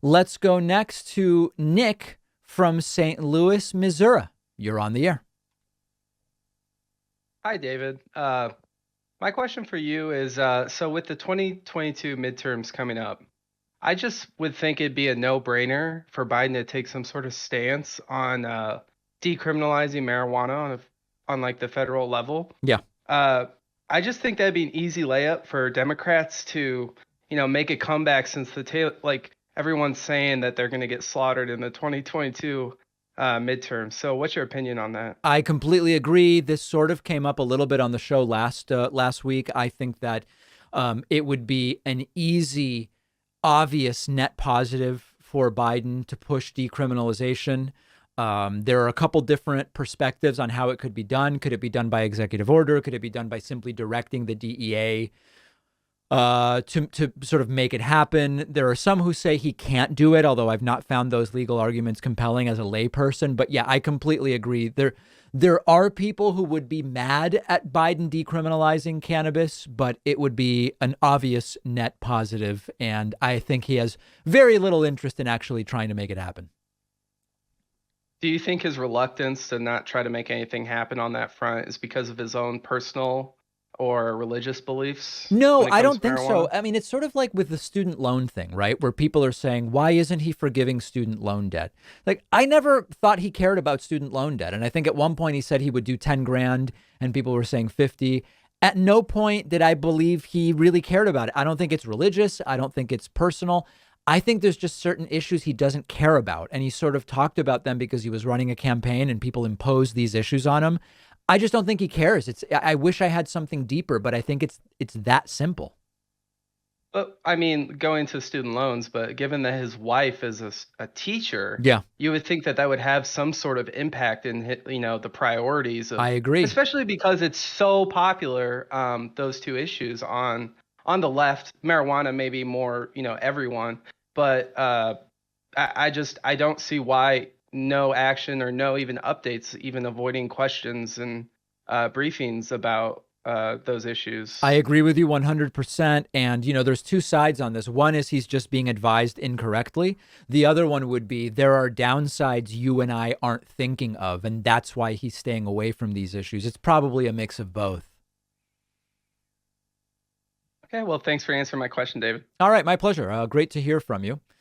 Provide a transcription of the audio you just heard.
Let's go next to Nick from St. Louis, Missouri. You're on the air. Hi, David. My question for you is, so with the 2022 midterms coming up, I just would think it'd be a no-brainer for Biden to take some sort of stance on decriminalizing marijuana on like the federal level. Yeah. Uh, I just think that'd be an easy layup for Democrats to, make a comeback since like everyone's saying that they're going to get slaughtered in the 2022 midterms. So, what's your opinion on that? I completely agree. This sort of came up a little bit on the show last week. I think that it would be an easy, obvious net positive for Biden to push decriminalization. There are a couple different perspectives on how it could be done. Could it be done by executive order? Could it be done by simply directing the DEA to sort of make it happen? There are some who say he can't do it, although I've not found those legal arguments compelling as a layperson. But yeah, I completely agree. There are people who would be mad at Biden decriminalizing cannabis, but it would be an obvious net positive, and I think he has very little interest in actually trying to make it happen. Do you think his reluctance to not try to make anything happen on that front is because of his own personal or religious beliefs No, when it I comes don't to think so. marijuana? I mean, it's sort of like with the student loan thing, right? Where people are saying, why isn't he forgiving student loan debt? Like, I never thought he cared about student loan debt. And I think at one point he said he would do 10 grand and people were saying 50. At no point did I believe he really cared about it. I don't think it's religious. I don't think it's personal. I think there's just certain issues he doesn't care about. And he sort of talked about them because he was running a campaign and people imposed these issues on him. I just don't think he cares. I wish I had something deeper, but I think it's that simple. But I mean, going to student loans, but given that his wife is a teacher, Yeah, you would think that that would have some sort of impact in the priorities I of, agree. especially because it's so popular, those two issues on the left. Marijuana maybe more, everyone, but I don't see why no action or no even updates, even avoiding questions and briefings about those I issues. agree with you 100%. And, there's two sides on this. One is he's just being advised incorrectly. The other one would be there are downsides you and I aren't thinking of. And that's why he's staying away from these issues. It's probably a mix of both. Okay, well, thanks for answering my question, David. All right. My pleasure. Great to hear from you.